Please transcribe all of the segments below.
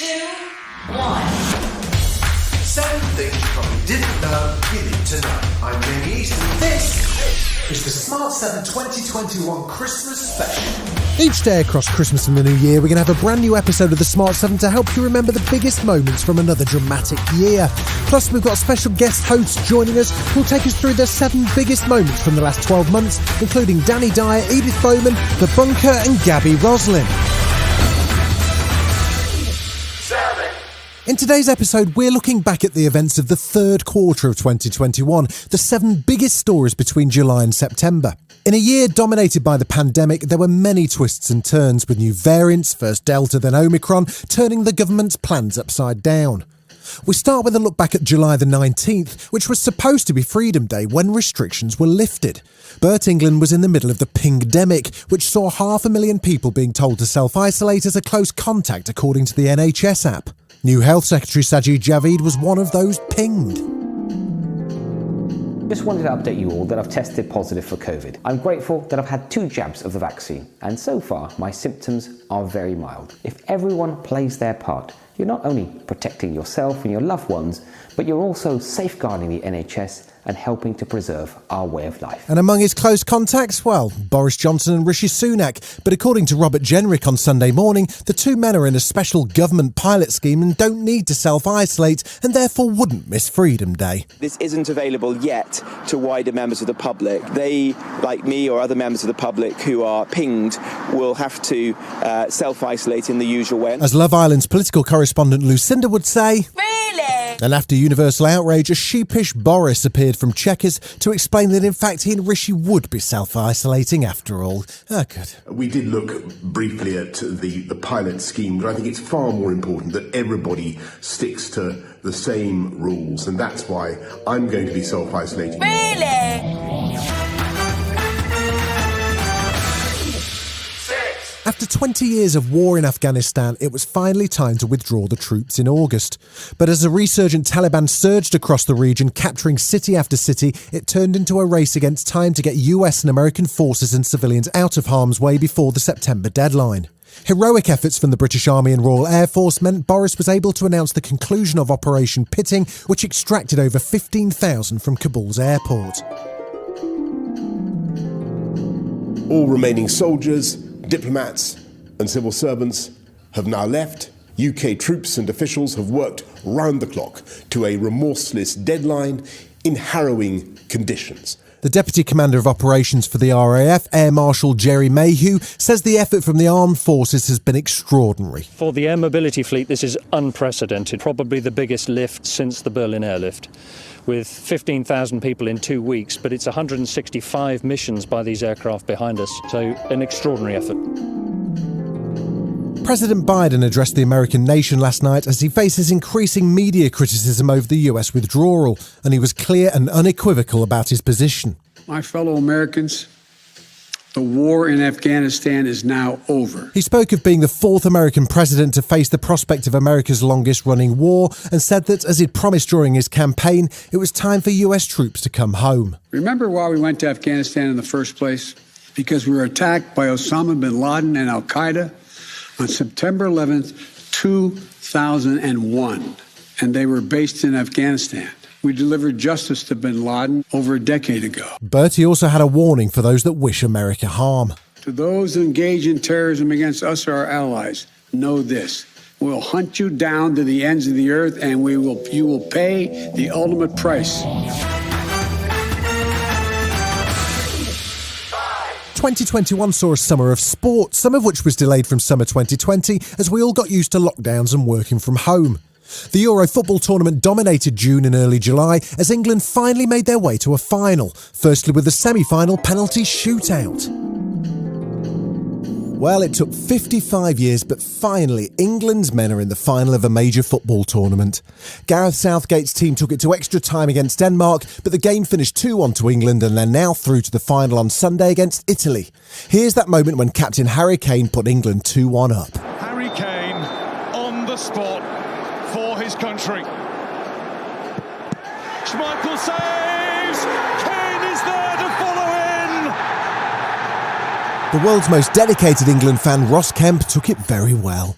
2, 1. 7 things you probably didn't know you need to know. I'm Liam Easton. This is the Smart 7 2021 Christmas Special. Each day across Christmas and the New Year, we're going to have a brand new episode of the Smart 7 to help you remember the biggest moments from another dramatic year. Plus, we've got special guest hosts joining us who'll take us through the 7 biggest moments from the last 12 months, including Danny Dyer, Edith Bowman, The Bunker and Gabby Roslin. In today's episode, we're looking back at the events of the third quarter of 2021, the 7 biggest stories between July and September. In a year dominated by the pandemic, there were many twists and turns, with new variants, first Delta then Omicron, turning the government's plans upside down. We start with a look back at July the 19th, which was supposed to be Freedom Day when restrictions were lifted. But England was in the middle of the Pingdemic, which saw 500,000 people being told to self-isolate as a close contact, according to the NHS app. New Health Secretary Sajid Javid was one of those pinged. Just wanted to update you all that I've tested positive for COVID. I'm grateful that I've had 2 jabs of the vaccine, and so far my symptoms are very mild. If everyone plays their part, you're not only protecting yourself and your loved ones, but you're also safeguarding the NHS and helping to preserve our way of life. And among his close contacts, well, Boris Johnson and Rishi Sunak. But according to Robert Jenrick on Sunday morning, the 2 men are in a special government pilot scheme and don't need to self-isolate and therefore wouldn't miss Freedom Day. This isn't available yet to wider members of the public. They, like me or other members of the public who are pinged, will have to self-isolate in the usual way. As Love Island's political correspondent Lucinda would say... And after universal outrage, a sheepish Boris appeared from Chequers to explain that in fact he and Rishi would be self-isolating after all. Good. We did look briefly at the pilot scheme, but I think it's far more important that everybody sticks to the same rules, and that's why I'm going to be self-isolating. After 20 years of war in Afghanistan, it was finally time to withdraw the troops in August. But as a resurgent Taliban surged across the region, capturing city after city, it turned into a race against time to get US and American forces and civilians out of harm's way before the September deadline. Heroic efforts from the British Army and Royal Air Force meant Boris was able to announce the conclusion of Operation Pitting, which extracted over 15,000 from Kabul's airport. All remaining soldiers, diplomats and civil servants have now left. UK troops and officials have worked round the clock to a remorseless deadline in harrowing conditions. The Deputy Commander of Operations for the RAF, Air Marshal Jerry Mayhew, says the effort from the armed forces has been extraordinary. For the air mobility fleet, this is unprecedented, probably the biggest lift since the Berlin airlift, with 15,000 people in 2 weeks, but it's 165 missions by these aircraft behind us, so an extraordinary effort. President Biden addressed the American nation last night as he faces increasing media criticism over the US withdrawal, and he was clear and unequivocal about his position. My fellow Americans, the war in Afghanistan is now over. He spoke of being the 4th American president to face the prospect of America's longest-running war and said that, as he'd promised during his campaign, it was time for US troops to come home. Remember why we went to Afghanistan in the first place? Because we were attacked by Osama bin Laden and al-Qaeda on September 11th, 2001, and they were based in Afghanistan. We delivered justice to bin Laden over a decade ago. But he also had a warning for those that wish America harm. To those who engage in terrorism against us or our allies, know this. We'll hunt you down to the ends of the earth, and you will pay the ultimate price. 2021 saw a summer of sport, some of which was delayed from summer 2020 as we all got used to lockdowns and working from home. The Euro football tournament dominated June and early July as England finally made their way to a final, firstly with the semi-final penalty shootout. Well, it took 55 years, but finally, England's men are in the final of a major football tournament. Gareth Southgate's team took it to extra time against Denmark, but the game finished 2-1 to England and they're now through to the final on Sunday against Italy. Here's that moment when Captain Harry Kane put England 2-1 up. Harry Kane on the spot for his country. Schmeichel saves! Kane is there to follow in! The world's most dedicated England fan, Ross Kemp, took it very well.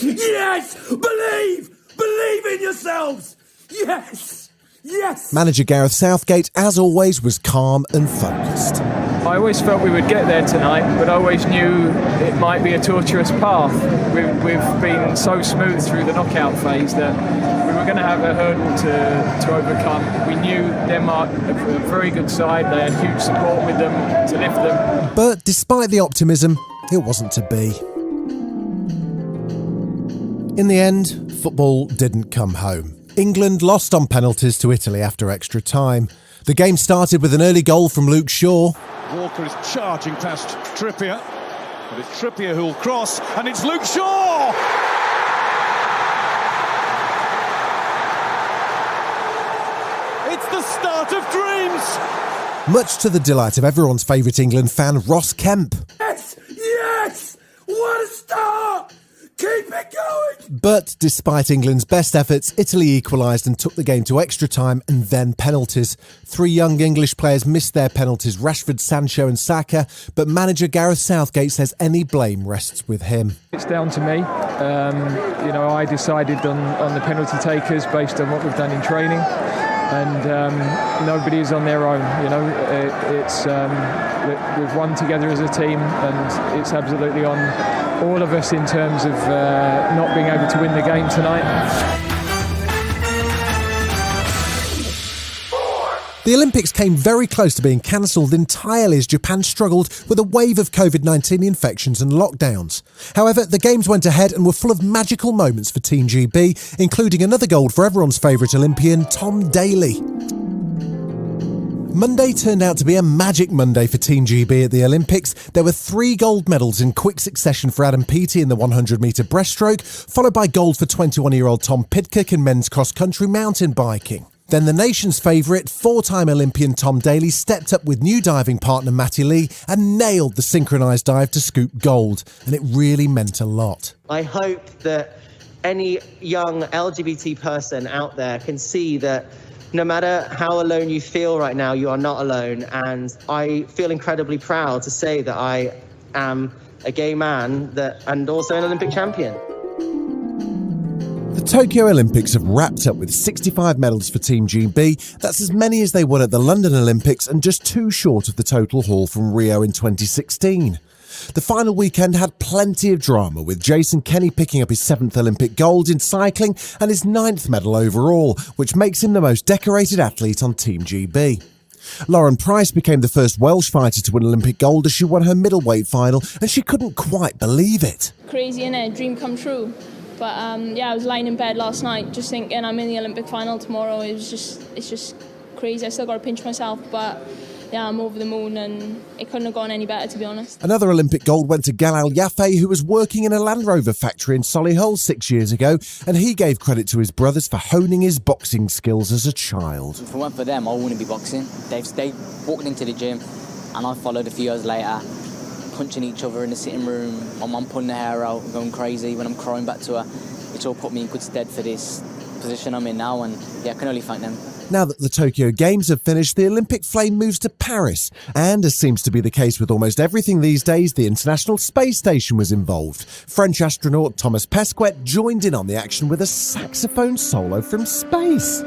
Yes! Believe! Believe in yourselves! Yes! Yes! Manager Gareth Southgate, as always, was calm and focused. I always felt we would get there tonight, but I always knew it might be a tortuous path. We've been so smooth through the knockout phase that we were going to have a hurdle to overcome. We knew Denmark were a very good side. They had huge support with them to lift them. But despite the optimism, it wasn't to be. In the end, football didn't come home. England lost on penalties to Italy after extra time. The game started with an early goal from Luke Shaw. Walker is charging past Trippier, but it's Trippier who'll cross, and it's Luke Shaw! It's the start of dreams! Much to the delight of everyone's favourite England fan, Ross Kemp. Yes! Yes! What a start! Keep it going! But despite England's best efforts, Italy equalised and took the game to extra time and then penalties. 3 young English players missed their penalties, Rashford, Sancho and Saka, but manager Gareth Southgate says any blame rests with him. It's down to me. I decided on the penalty takers based on what we've done in training. And nobody is on their own. We've won together as a team, and it's absolutely on all of us in terms of not being able to win the game tonight. The Olympics came very close to being cancelled entirely as Japan struggled with a wave of COVID-19 infections and lockdowns. However, the Games went ahead and were full of magical moments for Team GB, including another gold for everyone's favourite Olympian, Tom Daley. Monday turned out to be a magic Monday for Team GB at the Olympics. There were 3 gold medals in quick succession for Adam Peaty in the 100-metre breaststroke, followed by gold for 21-year-old Tom Pidcock in men's cross-country mountain biking. Then the nation's favourite, 4-time Olympian Tom Daley stepped up with new diving partner Matty Lee and nailed the synchronised dive to scoop gold, and it really meant a lot. I hope that any young LGBT person out there can see that no matter how alone you feel right now, you are not alone, and I feel incredibly proud to say that I am a gay man and also an Olympic champion. The Tokyo Olympics have wrapped up with 65 medals for Team GB. That's as many as they won at the London Olympics and just 2 short of the total haul from Rio in 2016. The final weekend had plenty of drama, with Jason Kenny picking up his 7th Olympic gold in cycling and his 9th medal overall, which makes him the most decorated athlete on Team GB. Lauren Price became the first Welsh fighter to win Olympic gold as she won her middleweight final, and she couldn't quite believe it. Crazy, innit? Dream come true. But I was lying in bed last night just thinking I'm in the Olympic final tomorrow. It's just crazy. I still got to pinch myself, but yeah, I'm over the moon, and it couldn't have gone any better, to be honest. Another Olympic gold went to Galal Yaffe, who was working in a Land Rover factory in Solihull 6 years ago, and he gave credit to his brothers for honing his boxing skills as a child. If it weren't for them, I wouldn't be boxing. They walked into the gym, and I followed a few years later, punching each other in the sitting room, my mum pulling her hair out, going crazy when I'm crying back to her. It's all put me in good stead for this position I'm in now, and yeah, I can only thank them. Now that the Tokyo Games have finished, the Olympic flame moves to Paris, and as seems to be the case with almost everything these days, the International Space Station was involved. French astronaut Thomas Pesquet joined in on the action with a saxophone solo from space.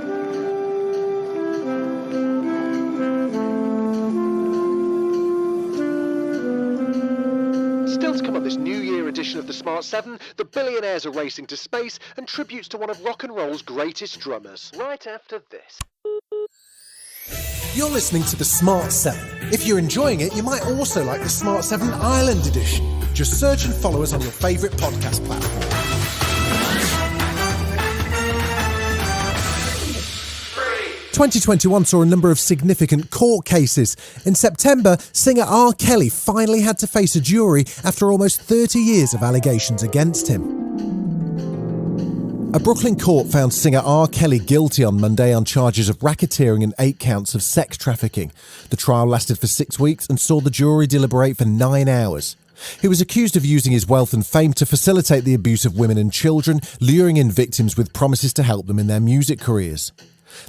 Still to come on this New Year edition of the Smart 7, the Billionaires are racing to space and tributes to one of rock and roll's greatest drummers. Right after this. You're listening to the Smart 7. If you're enjoying it, you might also like the Smart 7 Ireland edition. Just search and follow us on your favourite podcast platform. 2021 saw a number of significant court cases. In September, singer R. Kelly finally had to face a jury after almost 30 years of allegations against him. A Brooklyn court found singer R. Kelly guilty on Monday on charges of racketeering and 8 counts of sex trafficking. The trial lasted for 6 weeks and saw the jury deliberate for 9 hours. He was accused of using his wealth and fame to facilitate the abuse of women and children, luring in victims with promises to help them in their music careers.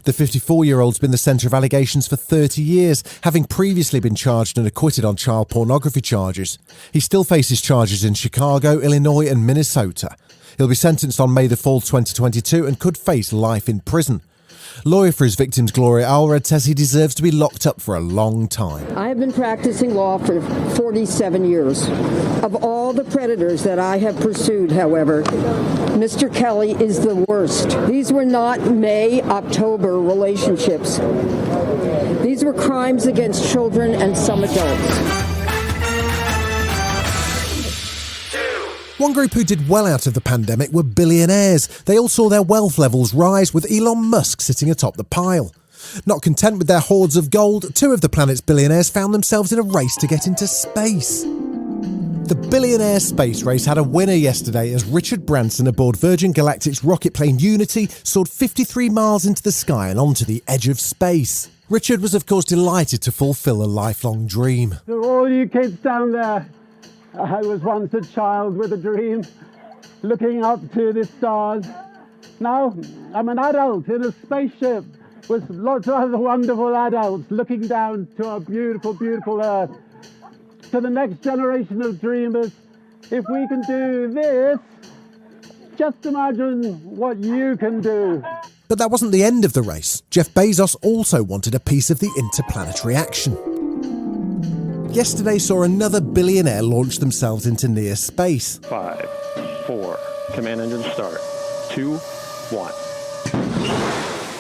The 54-year-old's been the centre of allegations for 30 years, having previously been charged and acquitted on child pornography charges. He still faces charges in Chicago, Illinois and Minnesota. He'll be sentenced on May the 4th, 2022 and could face life in prison. Lawyer for his victims, Gloria Allred, says he deserves to be locked up for a long time. I have been practicing law for 47 years. Of all the predators that I have pursued, however, Mr. Kelly is the worst. These were not May-October relationships. These were crimes against children and some adults. One group who did well out of the pandemic were billionaires. They all saw their wealth levels rise, with Elon Musk sitting atop the pile. Not content with their hoards of gold, two of the planet's billionaires found themselves in a race to get into space. The billionaire space race had a winner yesterday as Richard Branson aboard Virgin Galactic's rocket plane Unity soared 53 miles into the sky and onto the edge of space. Richard was of course delighted to fulfil a lifelong dream. To all you kids down there, I was once a child with a dream, looking up to the stars. Now I'm an adult in a spaceship with lots of other wonderful adults looking down to our beautiful, beautiful Earth. To the next generation of dreamers, if we can do this, just imagine what you can do. But that wasn't the end of the race. Jeff Bezos also wanted a piece of the interplanetary action. Yesterday saw another billionaire launch themselves into near space. 5, 4, command engine start. 2, 1.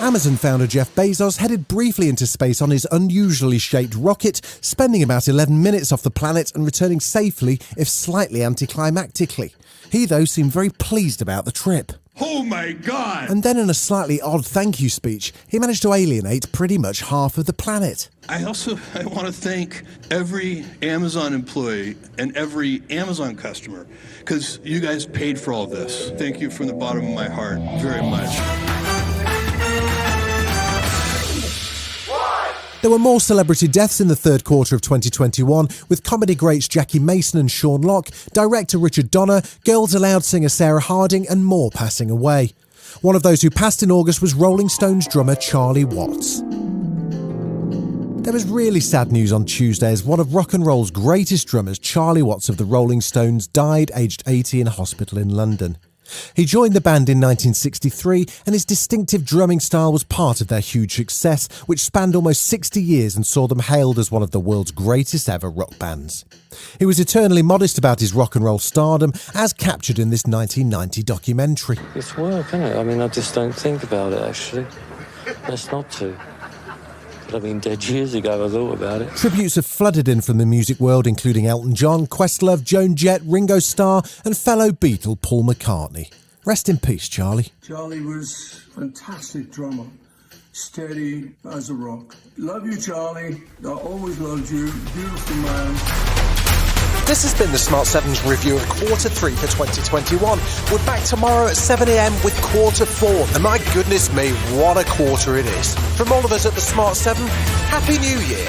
Amazon founder Jeff Bezos headed briefly into space on his unusually shaped rocket, spending about 11 minutes off the planet and returning safely, if slightly anticlimactically. He, though, seemed very pleased about the trip. Oh my God! And then in a slightly odd thank you speech, he managed to alienate pretty much half of the planet. I want to thank every Amazon employee and every Amazon customer, because you guys paid for all of this. Thank you from the bottom of my heart very much. There were more celebrity deaths in the third quarter of 2021, with comedy greats Jackie Mason and Sean Locke, director Richard Donner, Girls Aloud singer Sarah Harding and more passing away. One of those who passed in August was Rolling Stones drummer Charlie Watts. There was really sad news on Tuesday as one of rock and roll's greatest drummers, Charlie Watts of the Rolling Stones, died aged 80 in a hospital in London. He joined the band in 1963 and his distinctive drumming style was part of their huge success, which spanned almost 60 years and saw them hailed as one of the world's greatest ever rock bands. He was eternally modest about his rock and roll stardom, as captured in this 1990 documentary. It's work, isn't it? I mean, I just don't think about it, actually. Best not to. But I mean, dead years ago, I thought about it. Tributes have flooded in from the music world, including Elton John, Questlove, Joan Jett, Ringo Starr and fellow Beatle Paul McCartney. Rest in peace, Charlie. Charlie was a fantastic drummer, steady as a rock. Love you, Charlie. I always loved you. Beautiful man. This has been the Smart 7's review of Quarter 3 for 2021. We're back tomorrow at 7 a.m. with Quarter 4. And my goodness me, what a quarter it is. From all of us at the Smart 7, Happy New Year.